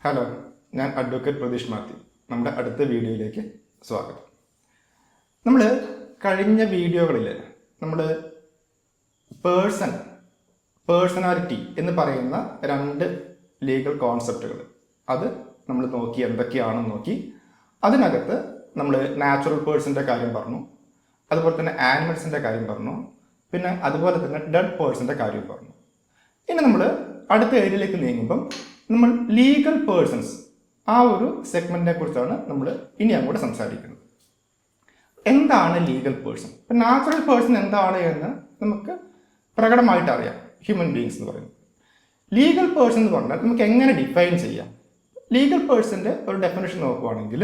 Hello, ഞാൻ advocate Pratheesh Mathew. നമ്മുടെ അടുത്ത വീഡിയോയിലേക്ക് സ്വാഗതം. നമ്മൾ കഴിഞ്ഞ വീഡിയോകളിൽ നമ്മൾ പേഴ്സണാലിറ്റി എന്ന് പറയുന്ന രണ്ട് ലീഗൽ കോൺസെപ്റ്റുകൾ അത് നമ്മൾ നോക്കി, എന്തൊക്കെയാണെന്ന് നോക്കി. അതിനകത്ത് നമ്മൾ നാച്ചുറൽ പേഴ്സൻ്റെ കാര്യം പറഞ്ഞു, അതുപോലെ തന്നെ ആനിമൽസിൻ്റെ കാര്യം പറഞ്ഞു, പിന്നെ അതുപോലെ തന്നെ ഡെഡ് പേഴ്സൻ്റെ കാര്യം പറഞ്ഞു. ഇനി നമ്മൾ അടുത്ത ഏരിയയിലേക്ക് നീങ്ങുമ്പം നമ്മൾ ലീഗൽ പേഴ്സൺസ് ആ ഒരു സെഗ്മെന്റിനെ കുറിച്ചാണ് നമ്മൾ ഇനി അങ്ങോട്ട് സംസാരിക്കുന്നത്. എന്താണ് ലീഗൽ പേഴ്സൺ? ഇപ്പം നാച്ചുറൽ പേഴ്സൺ എന്താണ് എന്ന് നമുക്ക് പ്രകടമായിട്ട് അറിയാം, ഹ്യൂമൻ ബീങ്സ് എന്ന് പറയുന്നത്. ലീഗൽ പേഴ്സൺ എന്ന് പറഞ്ഞാൽ നമുക്ക് എങ്ങനെ ഡിഫൈൻ ചെയ്യാം? ലീഗൽ പേഴ്സൻ്റെ ഒരു ഡെഫിനേഷൻ നോക്കുവാണെങ്കിൽ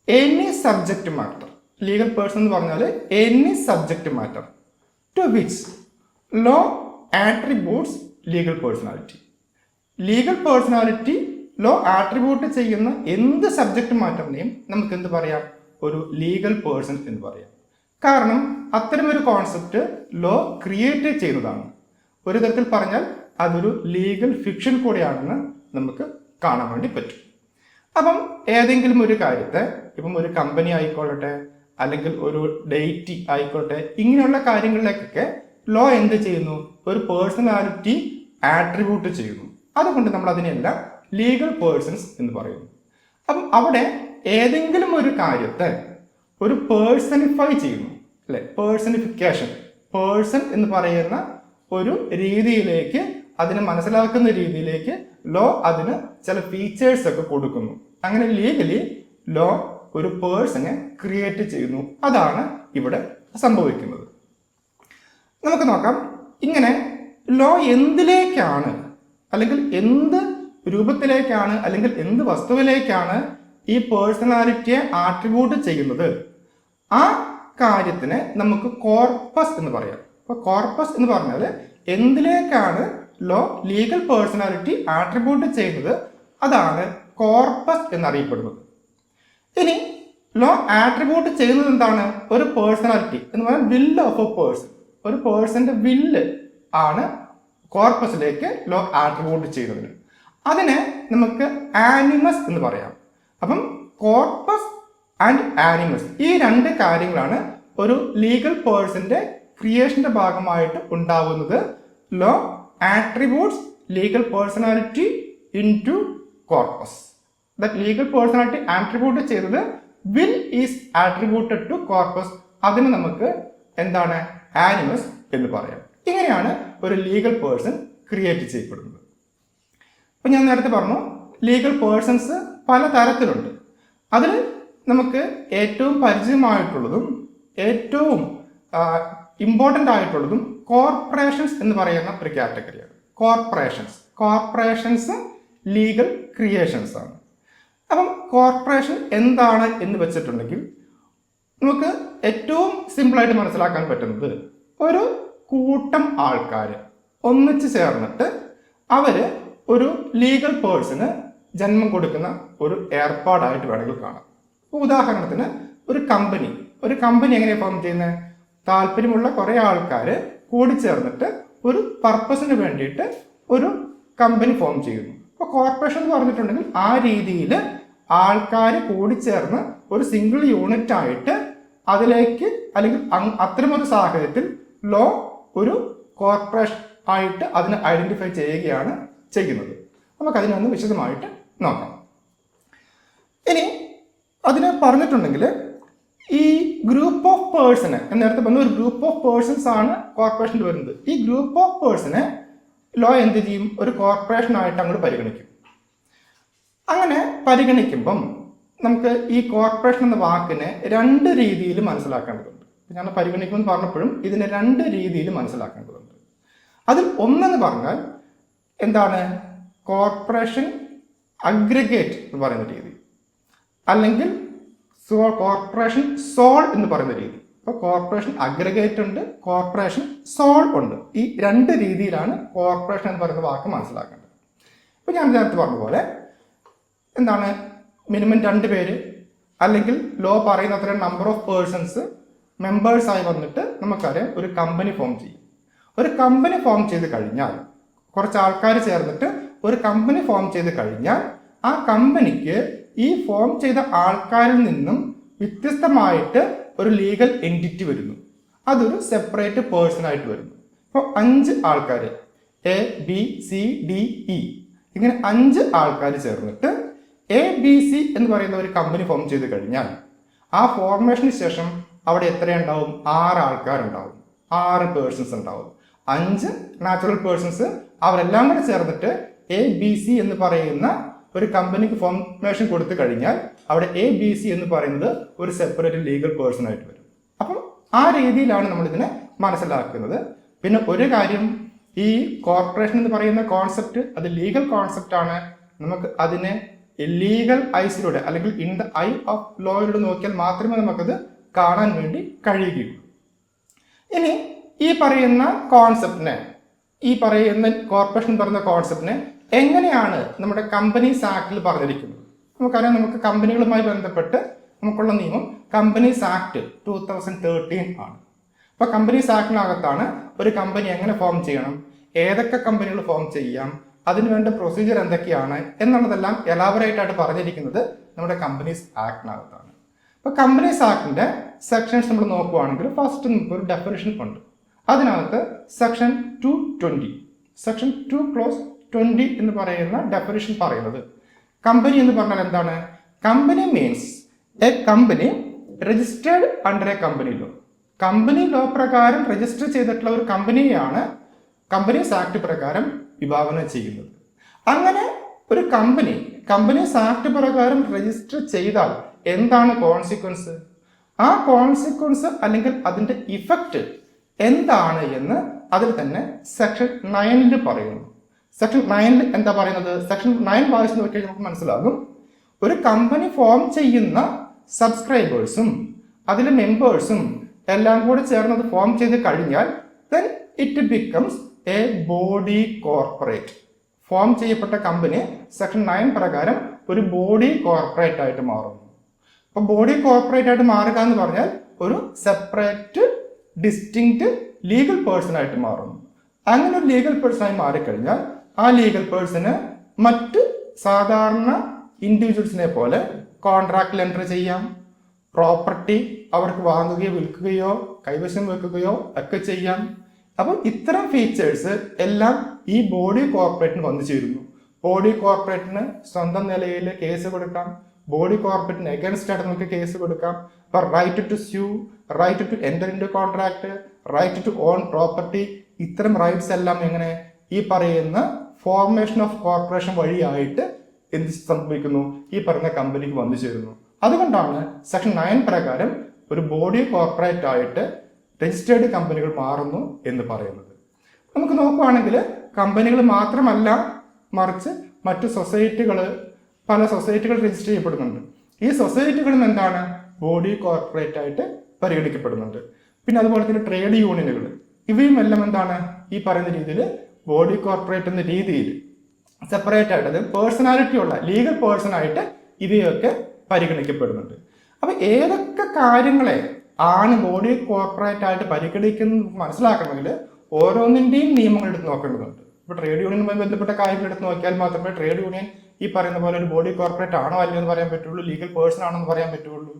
any subject matter, legal person എന്ന് പറഞ്ഞാൽ any subject matter to which law attributes legal personality. Legal personality law attribute ചെയ്യുന്ന എന്ത് സബ്ജക്റ്റ് മാറ്ററിനെയും നമുക്ക് എന്ത് പറയാം? ഒരു ലീഗൽ പേഴ്സൺ എന്ന് പറയാം. കാരണം അത്തരമൊരു കോൺസെപ്റ്റ് ലോ ക്രിയേറ്റ് ചെയ്യുന്നതാണ്. ഒരു തരത്തിൽ പറഞ്ഞാൽ അതൊരു ലീഗൽ ഫിക്ഷൻ കൂടിയാണെന്ന് നമുക്ക് കാണാൻ വേണ്ടി പറ്റും. അപ്പം ഏതെങ്കിലും ഒരു കാര്യത്തെ, ഇപ്പം ഒരു കമ്പനി ആയിക്കൊള്ളട്ടെ, അല്ലെങ്കിൽ ഒരു ഡേറ്റ് ആയിക്കോട്ടെ, ഇങ്ങനെയുള്ള കാര്യങ്ങളിലേക്കൊക്കെ ലോ എന്ത് ചെയ്യുന്നു? ഒരു പേഴ്സണാലിറ്റി ആട്രിബ്യൂട്ട് ചെയ്യുന്നു. അതുകൊണ്ട് നമ്മൾ അതിനെല്ലാം ലീഗൽ പേഴ്സൺസ് എന്ന് പറയുന്നു. അപ്പം അവിടെ ഏതെങ്കിലും ഒരു കാര്യത്തെ ഒരു പേഴ്സണിഫൈ ചെയ്യുന്നു, അല്ലെ? പേഴ്സണിഫിക്കേഷൻ, പേഴ്സൺ എന്ന് പറയുന്ന ഒരു രീതിയിലേക്ക്, അതിനെ മനസ്സിലാക്കുന്ന രീതിയിലേക്ക് ലോ അതിന് ചില ഫീച്ചേഴ്സ് ഒക്കെ കൊടുക്കുന്നു. അങ്ങനെ ലീഗലി ലോ ഒരു പേഴ്സണെ ക്രിയേറ്റ് ചെയ്യുന്നു. അതാണ് ഇവിടെ സംഭവിക്കുന്നത്. നമുക്ക് നോക്കാം, ഇങ്ങനെ ലോ എന്തിലേക്കാണ്, അല്ലെങ്കിൽ എന്ത് രൂപത്തിലേക്കാണ്, അല്ലെങ്കിൽ എന്ത് വസ്തുവിലേക്കാണ് ഈ പേഴ്സണാലിറ്റിയെ ആട്രിബ്യൂട്ട് ചെയ്യുന്നത്, ആ കാര്യത്തിനെ നമുക്ക് കോർപ്പസ് എന്ന് പറയാം. അപ്പൊ കോർപ്പസ് എന്ന് പറഞ്ഞാൽ എന്തിലേക്കാണ് ലോ ലീഗൽ പേഴ്സണാലിറ്റി ആട്രിബ്യൂട്ട് ചെയ്യുന്നത്, അതാണ് കോർപ്പസ് എന്നറിയപ്പെടുന്നത്. ഇനി ലോ ആട്രിബ്യൂട്ട് ചെയ്യുന്നത് എന്താണ്? ഒരു പേഴ്സണാലിറ്റി എന്ന് പറഞ്ഞാൽ വില്ല് ഓഫ് എ പേഴ്സൺ, ഒരു പേഴ്സന്റെ വില്ല് ആണ് കോർപ്പസിലേക്ക് ലോ ആട്രിബ്യൂട്ട് ചെയ്യുന്നതിന്. അതിനെ നമുക്ക് ആനിമസ് എന്ന് പറയാം. അപ്പം കോർപ്പസ് ആൻഡ് ആനിമസ്, ഈ രണ്ട് കാര്യങ്ങളാണ് ഒരു ലീഗൽ പേഴ്സന്റെ ക്രിയേഷന്റെ ഭാഗമായിട്ട് ഉണ്ടാവുന്നത്. Law attributes legal personality into corpus. That legal personality attribute ചെയ്തത് will is attributed to corpus. അതിന് നമുക്ക് എന്താണ്? ആനിമസ് എന്ന് പറയാം. ഇങ്ങനെയാണ് ഒരു ലീഗൽ പേഴ്സൺ ക്രിയേറ്റ് ചെയ്യപ്പെടുന്നത്. അപ്പൊ ഞാൻ നേരത്തെ പറഞ്ഞു, ലീഗൽ പേഴ്സൺസ് പല തരത്തിലുണ്ട്. അതിൽ നമുക്ക് ഏറ്റവും പരിചയമായിട്ടുള്ളതും ഏറ്റവും ഇമ്പോർട്ടൻ്റ് ആയിട്ടുള്ളതും കോർപ്പറേഷൻസ് എന്ന് പറയുന്ന ഒരു കാറ്റഗറിയാണ്. കോർപ്പറേഷൻസ് ലീഗൽ ക്രിയേഷൻസ് ആണ്. അപ്പം കോർപ്പറേഷൻ എന്താണ് എന്ന് വെച്ചിട്ടുണ്ടെങ്കിൽ നമുക്ക് ഏറ്റവും സിമ്പിളായിട്ട് മനസ്സിലാക്കാൻ പറ്റുന്നത്, ഒരു കൂട്ടം ആൾക്കാർ ഒന്നിച്ച് ചേർന്നിട്ട് അവര് ഒരു ലീഗൽ പേഴ്സണ് ജന്മം കൊടുക്കുന്ന ഒരു ഏർപ്പാടായിട്ട് വേണമെങ്കിൽ കാണാം. ഉദാഹരണത്തിന് ഒരു കമ്പനി എങ്ങനെയാണ് ഫോം ചെയ്യുന്നത്? താല്പര്യമുള്ള കുറേ ആൾക്കാർ കൂടിച്ചേർന്നിട്ട് ഒരു പർപ്പസിന് വേണ്ടിയിട്ട് ഒരു കമ്പനി ഫോം ചെയ്യുന്നു. അപ്പോൾ കോർപ്പറേഷൻ എന്ന് പറഞ്ഞിട്ടുണ്ടെങ്കിൽ ആ രീതിയിൽ ആൾക്കാർ കൂടിച്ചേർന്ന് ഒരു സിംഗിൾ യൂണിറ്റ് ആയിട്ട് അതിലേക്ക്, അല്ലെങ്കിൽ അത്തരമൊരു സാഹചര്യത്തിൽ ലോ ഒരു കോർപ്പറേഷൻ ആയിട്ട് അതിനെ ഐഡന്റിഫൈ ചെയ്യുകയാണ് ചെയ്യുന്നത്. നമുക്ക് അതിനൊന്ന് വിശദമായിട്ട് നോക്കാം. ഇനി അതിനെ പറഞ്ഞിട്ടുണ്ടെങ്കിൽ ഈ ഗ്രൂപ്പ് ഓഫ് പേഴ്സണെ, നേരത്തെ പറഞ്ഞ ഒരു ഗ്രൂപ്പ് ഓഫ് പേഴ്സൺസ് ആണ് കോർപ്പറേഷനിൽ വരുന്നത്. ഈ ഗ്രൂപ്പ് ഓഫ് പേഴ്സണെ ലോ എന്ത് ചെയ്യും? ഒരു കോർപ്പറേഷൻ ആയിട്ട് അങ്ങോട്ട് പരിഗണിക്കും. അങ്ങനെ പരിഗണിക്കുമ്പം നമുക്ക് ഈ കോർപ്പറേഷൻ എന്ന വാക്കിനെ രണ്ട് രീതിയിൽ മനസ്സിലാക്കേണ്ടതുണ്ട്. ഞാൻ പരിഗണിക്കുമെന്ന് പറഞ്ഞപ്പോഴും ഇതിനെ രണ്ട് രീതിയിൽ മനസ്സിലാക്കേണ്ടതുണ്ട്. അതിൽ ഒന്നെന്ന് പറഞ്ഞാൽ എന്താണ്? കോർപ്പറേഷൻ അഗ്രിഗേറ്റ് എന്ന് പറയുന്ന രീതി, അല്ലെങ്കിൽ കോർപ്പറേഷൻ സോൾ എന്ന് പറയുന്ന രീതി. അപ്പോൾ കോർപ്പറേഷൻ അഗ്രിഗേറ്റ് ഉണ്ട്, കോർപ്പറേഷൻ സോൾ ഉണ്ട്. ഈ രണ്ട് രീതിയിലാണ് കോർപ്പറേഷൻ എന്ന് പറയുന്ന വാക്ക് മനസ്സിലാക്കേണ്ടത്. ഇപ്പം ഞാൻ നേരത്തെ പറഞ്ഞ പോലെ എന്താണ്? മിനിമം 2 പേര്, അല്ലെങ്കിൽ ലോ പറയുന്ന അത്രയും നമ്പർ ഓഫ് പേഴ്സൺസ് മെമ്പേഴ്സായി വന്നിട്ട് നമുക്കറിയാം ഒരു കമ്പനി ഫോം ചെയ്യും. ഒരു കമ്പനി ഫോം ചെയ്ത് കഴിഞ്ഞാൽ കുറച്ച് ആൾക്കാർ ചേർന്നിട്ട് ഒരു കമ്പനി ഫോം ചെയ്ത് കഴിഞ്ഞാൽ ആ കമ്പനിക്ക് ഈ ഫോം ചെയ്ത ആൾക്കാരിൽ നിന്നും വ്യത്യസ്തമായിട്ട് ഒരു ലീഗൽ എൻറ്റിറ്റി വരുന്നു. അതൊരു സെപ്പറേറ്റ് പേഴ്സൺ ആയിട്ട് വരുന്നു. ഇപ്പോൾ 5 ആൾക്കാർ ABCDE ഇങ്ങനെ 5 ആൾക്കാർ ചേർന്നിട്ട് ABC എന്ന് പറയുന്ന ഒരു കമ്പനി ഫോം ചെയ്ത് കഴിഞ്ഞാൽ ആ ഫോർമേഷന് ശേഷം അവിടെ എത്രയുണ്ടാവും? 6 ആൾക്കാരുണ്ടാവും, 6 പേഴ്സൺസ് ഉണ്ടാവും. 5 നാച്ചുറൽ പേഴ്സൺസ് അവരെല്ലാം കൂടെ ചേർന്നിട്ട് ABC എന്ന് പറയുന്ന ഒരു കമ്പനിക്ക് ഫോർമേഷൻ കൊടുത്തു കഴിഞ്ഞാൽ അവിടെ ABC എന്ന് പറയുന്നത് ഒരു സെപ്പറേറ്റ് ലീഗൽ പേഴ്സൺ ആയിട്ട് വരും. അപ്പം ആ രീതിയിലാണ് നമ്മൾ ഇതിനെ മനസ്സിലാക്കുന്നത്. പിന്നെ ഒരു കാര്യം, ഈ കോർപ്പറേഷൻ എന്ന് പറയുന്ന കോൺസെപ്റ്റ് അത് ലീഗൽ കോൺസെപ്റ്റ് ആണ്. നമുക്ക് അതിനെ ലീഗൽ ഐസിലൂടെ അല്ലെങ്കിൽ ഇൻ ദ ഐ ഓഫ് ലോയിലൂടെ നോക്കിയാൽ മാത്രമേ നമുക്കത് കാണാൻ വേണ്ടി കഴിയുകയുള്ളൂ. ഇനി ഈ പറയുന്ന കോൺസെപ്റ്റിനെ, ഈ പറയുന്ന കോർപ്പറേഷൻ പറയുന്ന കോൺസെപ്റ്റിനെ എങ്ങനെയാണ് നമ്മുടെ കമ്പനീസ് ആക്ടിൽ പറഞ്ഞിരിക്കുന്നത്? നമുക്കറിയാം, നമുക്ക് കമ്പനികളുമായി ബന്ധപ്പെട്ട് നമുക്കുള്ള നിയമം കമ്പനീസ് ആക്ട് 2013 ആണ്. അപ്പോൾ കമ്പനീസ് ആക്ടിനകത്താണ് ഒരു കമ്പനി എങ്ങനെ ഫോം ചെയ്യണം, ഏതൊക്കെ കമ്പനികൾ ഫോം ചെയ്യാം, അതിനുവേണ്ട പ്രൊസീജിയർ എന്തൊക്കെയാണ് എന്നുള്ളതെല്ലാം എലാബറേറ്റ് ആയിട്ട് പറഞ്ഞിരിക്കുന്നത് നമ്മുടെ കമ്പനീസ് ആക്ടിനകത്താണ്. അപ്പോൾ കമ്പനീസ് ആക്ടിന്റെ സെക്ഷൻസ് നമ്മൾ നോക്കുകയാണെങ്കിൽ ഫസ്റ്റ് നമുക്ക് ഒരു ഡെഫിനിഷൻ ഉണ്ട്. അതിനകത്ത് സെക്ഷൻ 220 സെക്ഷൻ 2(20) എന്ന് പറയുന്ന ഡെഫിനിഷൻ പറയുന്നത് കമ്പനി എന്ന് പറഞ്ഞാൽ എന്താണ്? Company means A company registered under A company law. Company law പ്രകാരം രജിസ്റ്റർ ചെയ്തിട്ടുള്ള ഒരു കമ്പനിയാണ് കമ്പനീസ് ആക്ട് പ്രകാരം വിഭാവനം ചെയ്യുന്നത്. അങ്ങനെ ഒരു കമ്പനീസ് ആക്ട് പ്രകാരം രജിസ്റ്റർ ചെയ്താൽ എന്താണ് കോൺസിക്വൻസ്? ആ കോൺസിക്വൻസ് അല്ലെങ്കിൽ അതിന്റെ ഇഫക്റ്റ് എന്താണ് എന്ന് അതിൽ തന്നെ സെക്ഷൻ 9 പറയുന്നു. സെക്ഷൻ 9 എന്താ പറയുന്നത്? സെക്ഷൻ 9 വായിച്ച് നോക്കിയാൽ നമുക്ക് മനസ്സിലാകും. ഒരു കമ്പനി ഫോം ചെയ്യുന്ന സബ്സ്ക്രൈബേഴ്സും അതിലെ മെമ്പേഴ്സും എല്ലാം കൂടെ ചേർന്നത് ഫോം ചെയ്ത് കഴിഞ്ഞാൽ then it becomes a body corporate. Form ചെയ്യപ്പെട്ട കമ്പനി സെക്ഷൻ 9 പ്രകാരം ഒരു ബോഡി കോർപ്പറേറ്റ് ആയിട്ട് മാറുന്നു. അപ്പോൾ ബോഡി കോർപ്പറേറ്റ് ആയിട്ട് മാറുക എന്ന് പറഞ്ഞാൽ ഒരു സെപ്പറേറ്റ് ഡിസ്റ്റിങ്ക്റ്റ് ലീഗൽ പേഴ്സൺ ആയിട്ട് മാറുന്നു. അങ്ങനെ ഒരു ലീഗൽ പേഴ്സൺ ആയി മാറിക്കഴിഞ്ഞാൽ ആ ലീഗൽ പേഴ്സണ് മറ്റ് സാധാരണ ഇൻഡിവിജ്വൽസിനെ പോലെ കോൺട്രാക്റ്റിൽ എൻറ്റർ ചെയ്യാം, പ്രോപ്പർട്ടി അവർക്ക് വാങ്ങുകയോ വിൽക്കുകയോ കൈവശം വെക്കുകയോ ഒക്കെ ചെയ്യാം. അപ്പോൾ ഇത്തരം ഫീച്ചേഴ്സ് എല്ലാം ഈ ബോഡി കോർപ്പറേറ്റിന് വന്നു ചേരുന്നു. ബോഡി കോർപ്പറേറ്റിന് സ്വന്തം നിലയിൽ കേസ് കൊടുക്കാം, ബോഡി കോർപ്പറേറ്റിന് എഗൻസ്റ്റ് ആയിട്ട് നമുക്ക് കേസ് കൊടുക്കാം. അപ്പോൾ right to sue, right to enter into contract, right to own property, ഇത്തരം റൈറ്റ്സ് എല്ലാം എങ്ങനെ ഈ പറയുന്ന ഫോർമേഷൻ ഓഫ് കോർപ്പറേഷൻ വഴിയായിട്ട് എന്ത് സംഭവിക്കുന്നു? ഈ പറഞ്ഞ കമ്പനിക്ക് വന്നു ചേരുന്നു. അതുകൊണ്ടാണ് സെക്ഷൻ 9 പ്രകാരം ഒരു ബോഡി കോർപ്പറേറ്റ് ആയിട്ട് രജിസ്റ്റേർഡ് കമ്പനികൾ മാറുന്നു എന്ന് പറയുന്നത്. നമുക്ക് നോക്കുകയാണെങ്കിൽ കമ്പനികൾ മാത്രമല്ല, മറിച്ച് മറ്റു സൊസൈറ്റികൾ, പല സൊസൈറ്റികൾ രജിസ്റ്റർ ചെയ്യപ്പെടുന്നുണ്ട്. ഈ സൊസൈറ്റികളും എന്താണ്? ബോഡി കോർപ്പറേറ്റ് ആയിട്ട് പരിഗണിക്കപ്പെടുന്നുണ്ട്. പിന്നെ അതുപോലെ തന്നെ ട്രേഡ് യൂണിയനുകൾ, ഇവയും എല്ലാം എന്താണ്? ഈ പറയുന്ന രീതിയിൽ ബോഡി കോർപ്പറേറ്റ് എന്ന രീതിയിൽ സെപ്പറേറ്റ് ആയിട്ട്, അത് പേഴ്സണാലിറ്റി ഉള്ള ലീഗൽ പേഴ്സൺ ആയിട്ട് ഇവയൊക്കെ പരിഗണിക്കപ്പെടുന്നുണ്ട്. അപ്പൊ ഏതൊക്കെ കാര്യങ്ങളെ ആണ് ബോഡി കോർപ്പറേറ്റ് ആയിട്ട് പരിഗണിക്കുന്നത് മനസ്സിലാക്കണമെങ്കിൽ ഓരോന്നിന്റെയും നിയമങ്ങൾ എടുത്ത് നോക്കേണ്ടതുണ്ട്. ഇപ്പൊ ട്രേഡ് യൂണിയനുമായി ബന്ധപ്പെട്ട കാര്യങ്ങൾ എടുത്ത് നോക്കിയാൽ മാത്രമേ ട്രേഡ് യൂണിയൻ ഈ പറയുന്ന പോലെ ഒരു ബോഡി കോർപ്പറേറ്റ് ആണോ അല്ലയോ എന്ന് പറയാൻ പറ്റുള്ളൂ, ലീഗൽ പേഴ്സൺ ആണോ എന്ന് പറയാൻ പറ്റുള്ളൂ.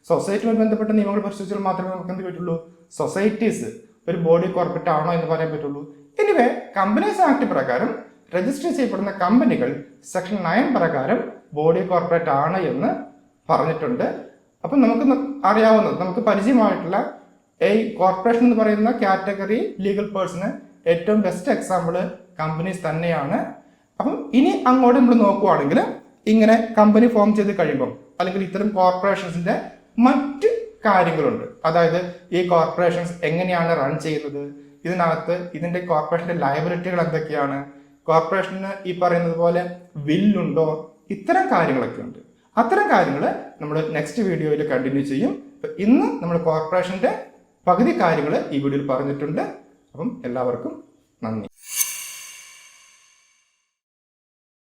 സൊസൈറ്റിയുമായി ബന്ധപ്പെട്ട നിയമങ്ങൾ പരിശോധിച്ചാൽ മാത്രമേ നമുക്ക് എന്ത് പറ്റുള്ളൂ? സൊസൈറ്റീസ് ഒരു ബോഡി കോർപ്പറേറ്റ് ആണോ എന്ന് പറയാൻ പറ്റുള്ളൂ. എനിവേ കമ്പനീസ് ആക്ട് പ്രകാരം രജിസ്റ്റർ ചെയ്യപ്പെടുന്ന കമ്പനികൾ സെക്ഷൻ 9 പ്രകാരം ബോഡി കോർപ്പറേറ്റ് ആണ് എന്ന് പറഞ്ഞിട്ടുണ്ട്. അപ്പം നമുക്ക് അറിയാവുന്നത്, നമുക്ക് പരിചയമായിട്ടുള്ള ഈ കോർപ്പറേഷൻ എന്ന് പറയുന്ന കാറ്റഗറി ലീഗൽ പേഴ്സണ് ഏറ്റവും ബെസ്റ്റ് എക്സാമ്പിൾ കമ്പനീസ് തന്നെയാണ്. അപ്പം ഇനി അങ്ങോട്ട് നമ്മൾ നോക്കുവാണെങ്കിൽ ഇങ്ങനെ കമ്പനി ഫോം ചെയ്ത് കഴിയുമ്പം അല്ലെങ്കിൽ ഇത്തരം കോർപ്പറേഷൻസിന്റെ മറ്റ് കാര്യങ്ങളുണ്ട്. അതായത് ഈ കോർപ്പറേഷൻസ് എങ്ങനെയാണ് റൺ ചെയ്യുന്നത്, ഇതിനകത്ത് ഇതിന്റെ കോർപ്പറേഷന്റെ ലയബിലിറ്റികൾ എന്തൊക്കെയാണ്, കോർപ്പറേഷന് ഈ പറയുന്നത് പോലെ വില്ലുണ്ടോ, ഇത്തരം കാര്യങ്ങളൊക്കെ ഉണ്ട്. അത്തരം കാര്യങ്ങൾ നമ്മൾ നെക്സ്റ്റ് വീഡിയോയിൽ കണ്ടിന്യൂ ചെയ്യും. ഇന്ന് നമ്മൾ കോർപ്പറേഷന്റെ പകുതി കാര്യങ്ങൾ ഈ വീഡിയോയിൽ പറഞ്ഞിട്ടുണ്ട്. അപ്പം എല്ലാവർക്കും നന്ദി.